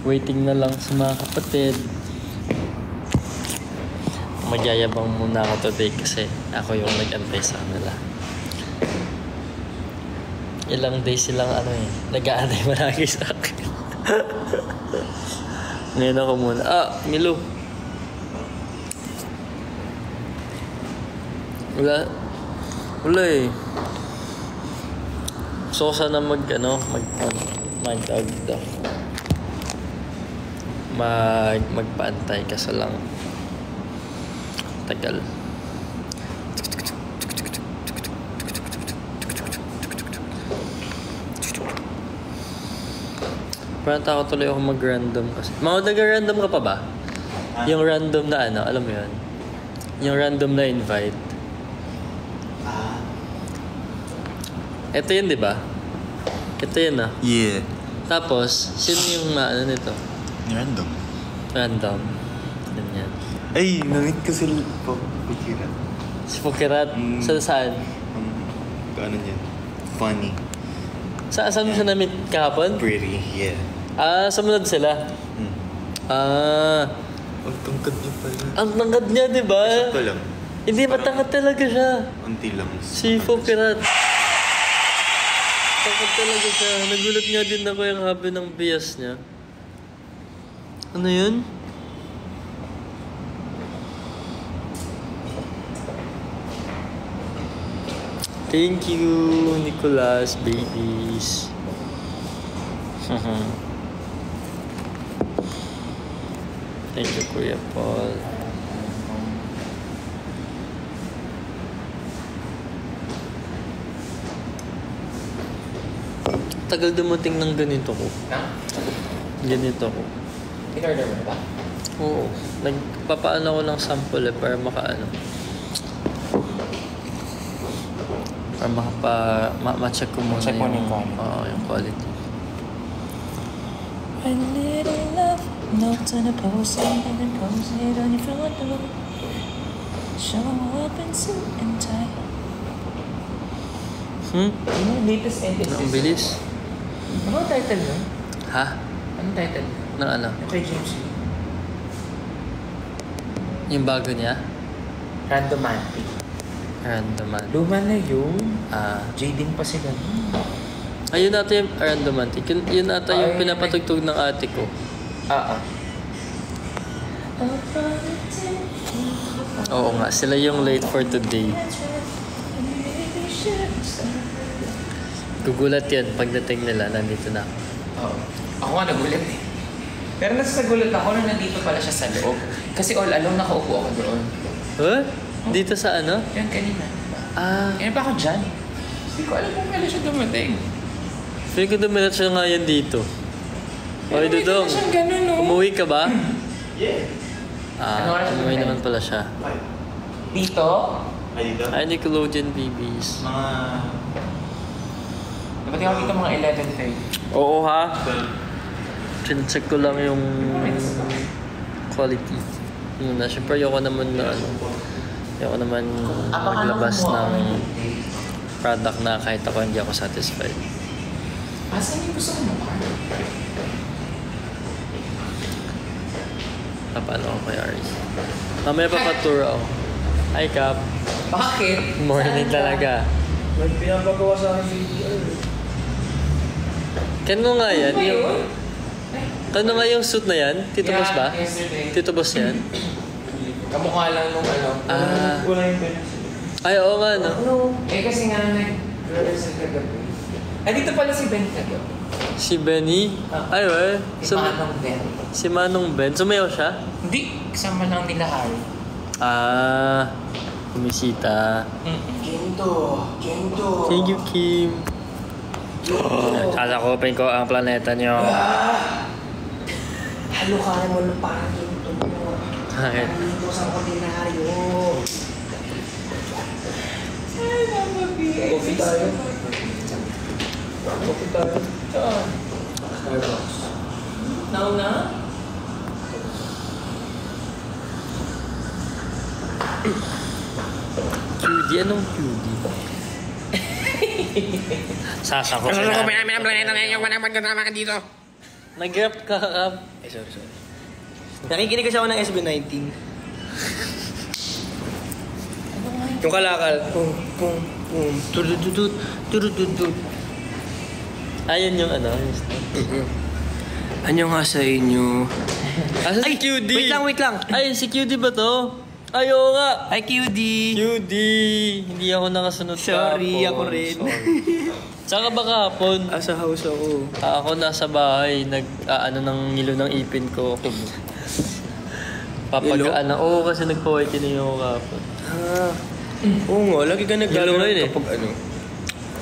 Waiting na lang sa mga kapatid. Magyayabang muna ako today kasi ako yung nag-antay sa kanila. Ilang days silang nag-aantay malagi sa akin. Ngayon ako muna. Milo. Wala eh. So sana magpaantay kasi lang tagal. Parang takot tuloy ako mag-random kasi. Nag-random ka pa ba? Yung random na alam mo yun? Yung random na invite. Ito yun, di ba? Ito yun Yeah. Tapos, sino yung nito? Random. Ganyan. Ay, namit ko si Pokirat. Si Pokirat? Saan? Ano niya? Funny. Saan mo siya na-meet kahapon? Pretty, yeah. Sumunod sila? Ang tangkad niya pala. Ang tangkad niya, di ba? Sakto lang. Hindi, matangkad talaga siya. Unti lang. Si Pokirat. Tangkad talaga siya. Nagulat nga din ako yung habi ng bias niya. Ano yun? Thank you, Nicolas, babies. Thank you, Kuya Paul. Tagal dumating ng ganito ko. Ganito ko. In-order mo ba? Oo. Nagpapaano ko ng sample para makaano. Para ma-check ko muna yung quality. A little love, notes on a post-it, and then post it on your front door. Show up in suit and tie. Yung latest edit. Ang bilis. Ano ang title nun? Ha? Anong title? Ng ano? Yung kay James Lee. Yung bago niya? Randomantic. Randoman. Luma na yun. Jading pa sila. Ayun ata yung Randomantic. Yun ata yung pinapatugtog ng ate ko. Oo nga, sila yung late for today. Gugulat yan pagdating nila, nandito na. Oo. Ako nga nagulat eh. Pero nasagulat ako na nandito pala siya sa loob. Kasi all along nakaupo ako doon. Huh? Dito sa ano? Yan kanina. Yan pa ako dyan. Hindi ko alam kung kailan siya dumating. Feeling ko dumilat siya ngayon dito. Oy, Dudong. Umuwi ka ba? Yeah. Umuwi naman pala siya. Dito? Ay, Nickelodeon babies. Dapat ako dito mga 11:30. Oo ha. Check ko lang yung quality. Siyempre ayoko naman maglabas ng product na kahit ako hindi ako satisfied. Saan yung gusto ko naman? Paano ako kay Aris? Mamaya papatour ako. Hi, Cap. Bakit? Morning talaga. May pinapagawa sa akin video. Kano nga yan? Kano nga yung suit na yan? Tito Boss ba? Yesterday. Tito Boss yan? Kamukha lang nung ano. Wala yung pena. Ay, oo nga, no? Kasi nga nag-rehearsal kagabi. Ay, dito pala si Ben kagabi. Si Benny? Ay, well. Si Manong Ben. Si Manong Ben? Sumayaw siya? Hindi. Kasama lang nila Harry. Bumisita. Kento. Thank you, Kim. Sasakupin ko ang planeta nyo. Halukahan mo ng parang ginto mo. Bakit? Dito sa ordinaryo. Ay, mamabi. Coffee tayo. Saan? Starbucks. Nauna? QD? Anong QD? Sasakupin ang planeta nyo. Wala magkasama ka dito. Nag-rap ka, Kap. Sorry. Nakikinig kasi ako ng SB19. Yung kalakal. Pum, pum, pum. Tudududut, tudududut. Ayun yung ano. Ano nga sa inyo? Asa si QD? Wait lang. Ay, si QD ba to? Ay, oo nga. Ay, QD. QD. Hindi ako nakasunod Sorry, kahapon. ako rin. Saan ka ba kahapon? Sa house ako. Ako nasa bahay, ano ng ngilo ng ipin ko. Papagaan. Oo, kasi nagpa-whitening ako kahapon. Oo nga, lagi ka Yellow naglalaro ngayon eh. kapag ano.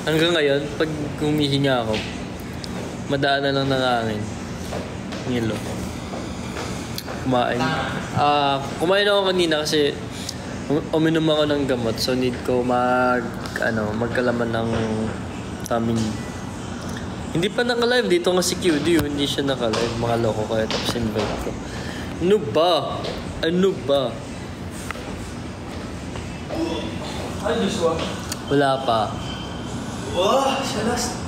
Hanggang ngayon, pag humihinga ako, madaan na lang ng hangin. Ngilo. Kumain ako kanina kasi uminom ako ng gamot. So need ko magkalaman ng tummy. Hindi pa naka-live. Dito nga si QD, hindi siya naka-live. Mga loko kaya tapos invite ko. Ano ba? Ay, Joshua. Wala pa. Wow, siya last.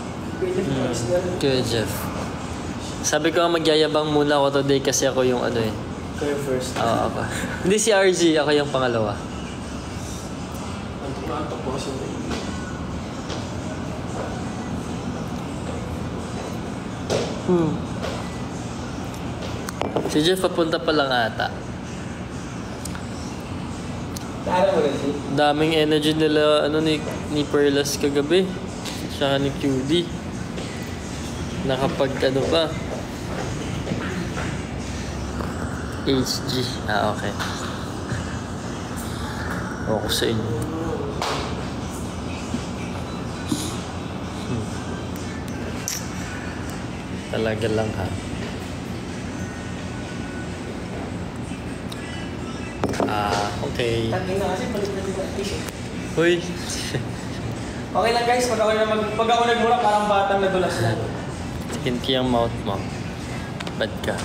Kuya Jeff. Sabi ko nga magyayabang muna ako today kasi ako yung ano eh. Kayo first. Oo, ako. Hindi si RG, ako yung pangalawa. Antok po kasi. Si Jeff papunta pa lang ata. Tara mo kasi. Daming energy nila ni Perlas kagabi. Tsaka ni QD. Nakapag pa. HG. Okay. Ako sa inyo. Talaga lang ha. Okay. Tangin na kasi, balik na din ang t-shirt. Uy. Okay lang guys, pag ako nagmura, parang batang nadulas lang. Kinki ang mouth mo. Bad ka.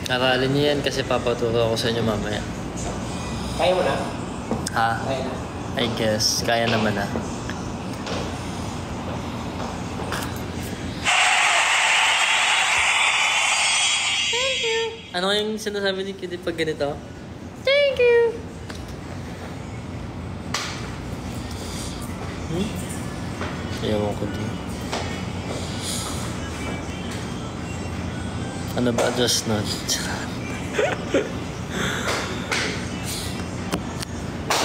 Aralin niyo yan kasi papaturo ako sa inyo mamaya. Kaya mo na? Ha? Kaya na. I guess. Kaya naman na. Thank you. Ano yung sinasabi ni Kitty pag ganito? Thank you. Ewan ko din. Ano ba? Just not.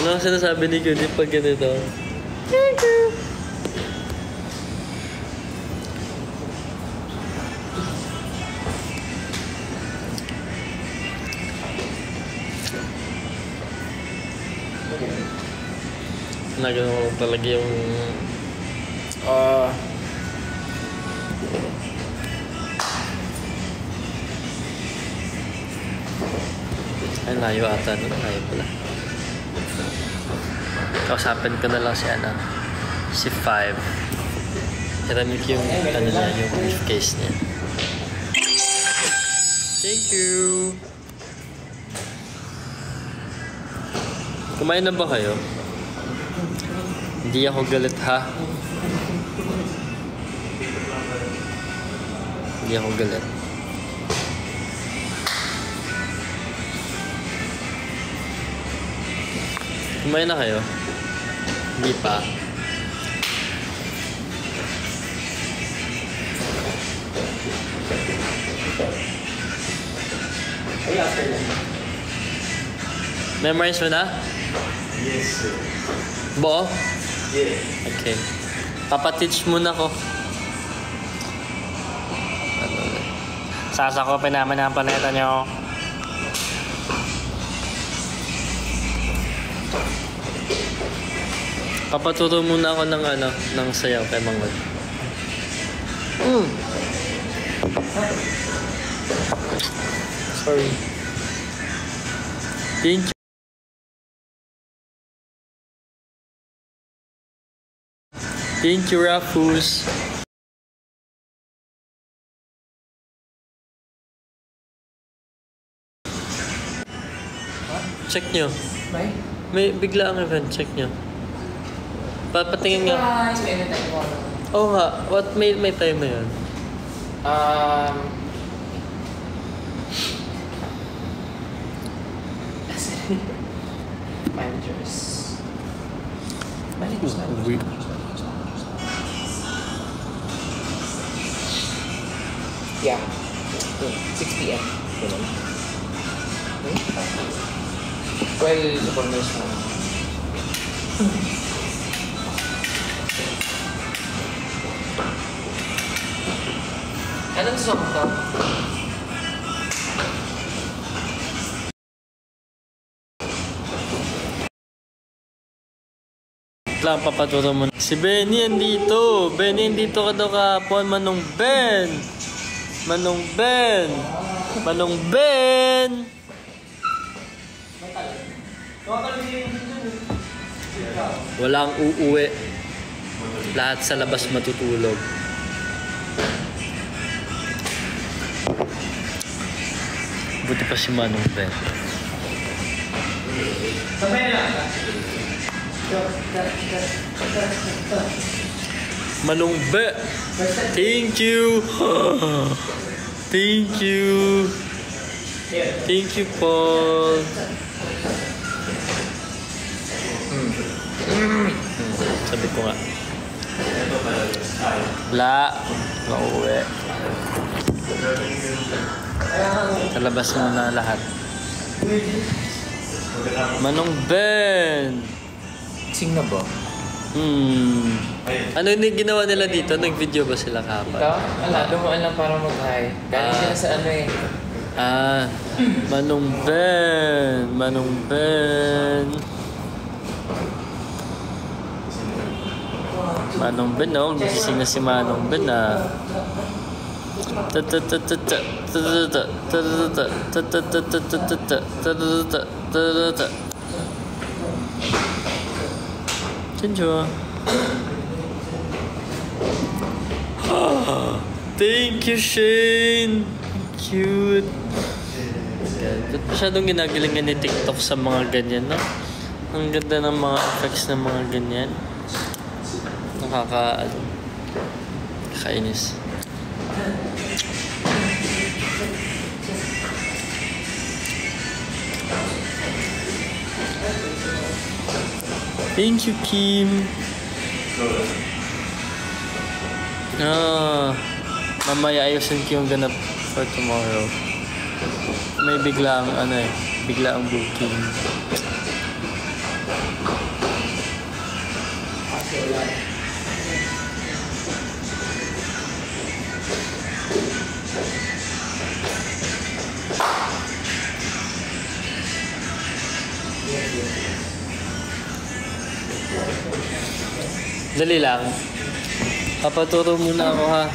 Ano ang sinasabi ni Kitty pag ganito? Thank you. Nagano ko talaga yung ay layo ata nun. Layo pala. Kausapin ko na lang si Five. Hiramik yung niya, yung briefcase niya. Thank you. Kumain na ba kayo? Hindi ako galit ha. Hindi ako galit. Kumain na kayo? Hindi pa. Ay, after lang. Memorize mo na? Yes, sir. Bo? Yeah. Okay. Papateach muna ko. Sasakopin namin ang planeta nyo. Papaturo muna ako ng sayaw kay Mangod. Sorry. Thank you. Thank you, Rafus. Check nyo. May bigla ang event. Check nyo. Papatingin nga. Oo nga, what may time na yun? Avengers. Maligus na. Yeah. 6 p.m. Well, supporters na. Anong song to? Lang, papaturo mo. Si Benny andito. Benny andito ka daw kahapon. Manong Ben. Manong Ben. Manong Ben. Walang uuwi. Lahat sa labas matutulog. Buti pa si Manong Ben. Sabay na. Manong Ben. Thank you. Thank you. Thank you, Paul. Sabi ko nga. Wala. Mauwi. Sa labas muna lahat. Manong Ben. Sing na ba? Ano yung ginawa nila dito? Nag-video ba sila kahapon? Ito? Wala, dumaan lang para mag-hi. Galing sila sa ano eh. Manong Ben. Manong Ben. Manong Ben, oh. Gising na si Manong Ben, Chinjo. Thank you, Shane. Cute. Ba't masyadong ginagalingan ni TikTok sa mga ganyan, no? Ang ganda ng mga effects ng mga ganyan. Nakakainis. Thank you, Kim. Mamaya ayusin ko yung ganap for tomorrow. May biglaang biglaang booking. Dali lang. Papaturo muna ako, ha.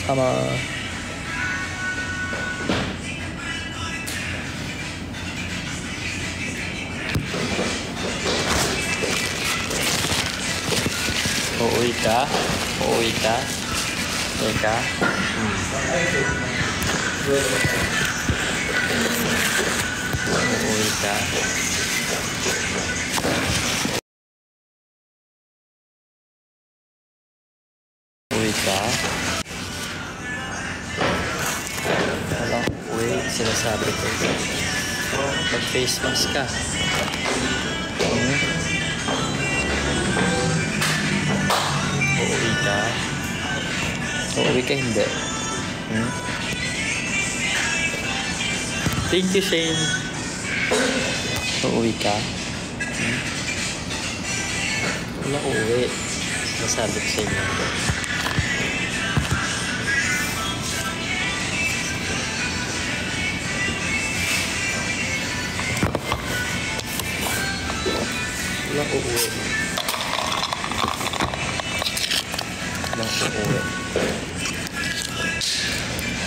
Sama. Uuwi ka? Uuwi ka? Teka. Uuwi ka? Uuwi ka? Walang uwi, sinasabi ko. Mag-face mask ka. Uuwi ka? Uuwi ka hindi? Thank you, Shane. Uuwi ka? Wala uuwi. Nasabi ko sa inyo. Wala uuwi. Wala uuwi.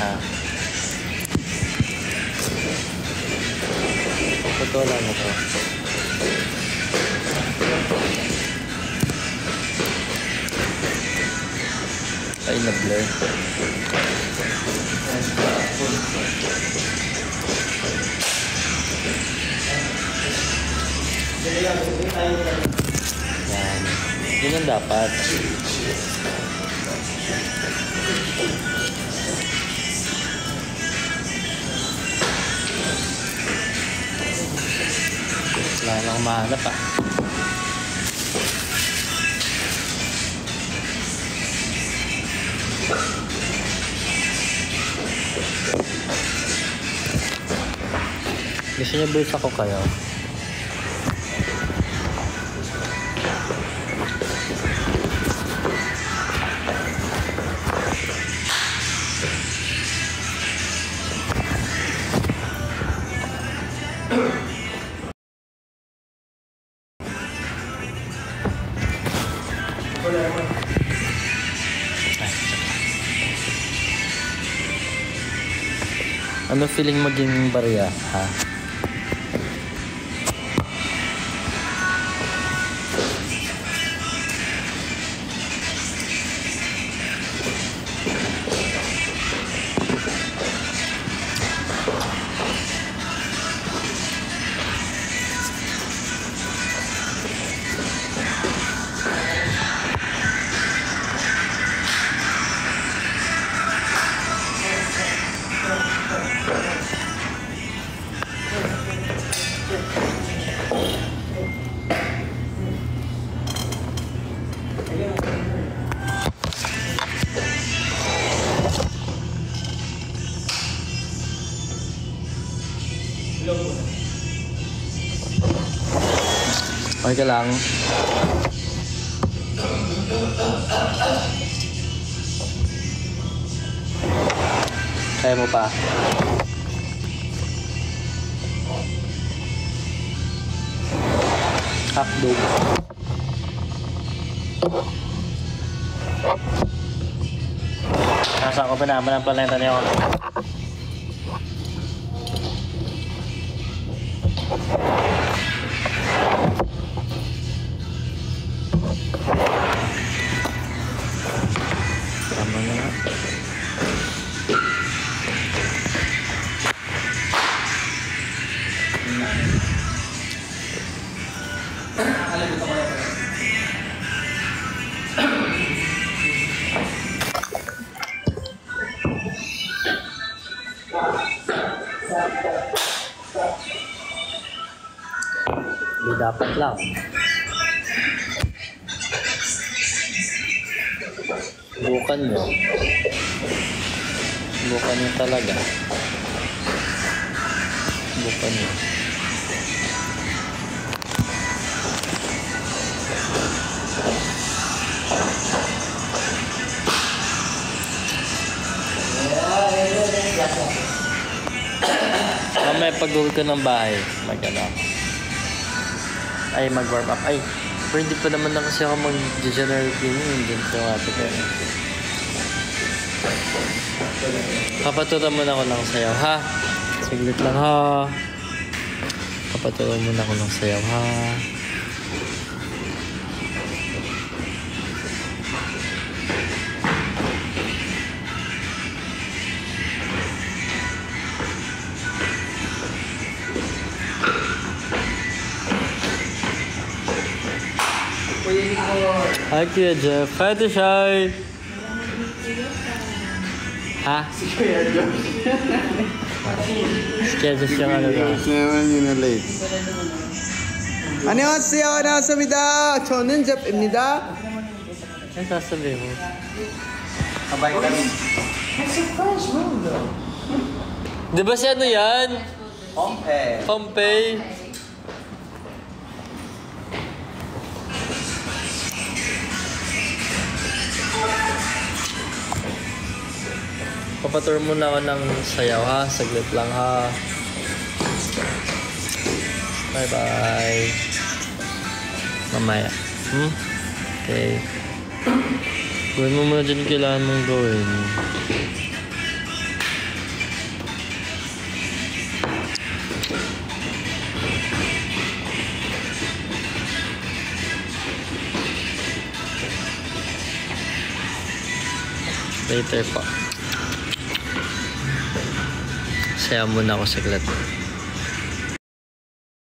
Ha? to, wala na to. Ay, na-blur. Yan. Yun ang dapat. Wala na akong mahanap ah. Gusto niyo bulsa ko kayo? Ano feeling maging barya, ha? Okay ka lang. Kaya mo pa. Hotdog. Nasa ko pa naman ang planeta niyo. Tama na nga. Di dapat lang. Subukan nyo. Subukan nyo talaga. Subukan nyo. Mamaya pag-uwi ko ng bahay, mag-ano. Ay, mag-warm up. Ay, pero hindi pa naman na kasi ako mag-general cleaning. Hindi ko ate ko. Kapaturan muna ako ng sayaw, ha? Siglit lang, ha? Kapaturan muna ako ng sayaw, ha? Hi, Kuya Jeff. Hi, Tishay. Ha? Si Kuya Jeff. Si Kuya Jeff yung ano ba? naman yun na late. 안녕하세요. 나왔습니다. 저는 잽입니다. Ano sasabihin mo? Kabay kami. Di ba si ano yan? Pompe. Pompey. Papatur muna ako ng sayaw, ha? Saglit lang, ha? Bye-bye. Mamaya. Okay. Gawin mo muna dyan kailangan mong gawin. Later po. Saya muna ako saglit.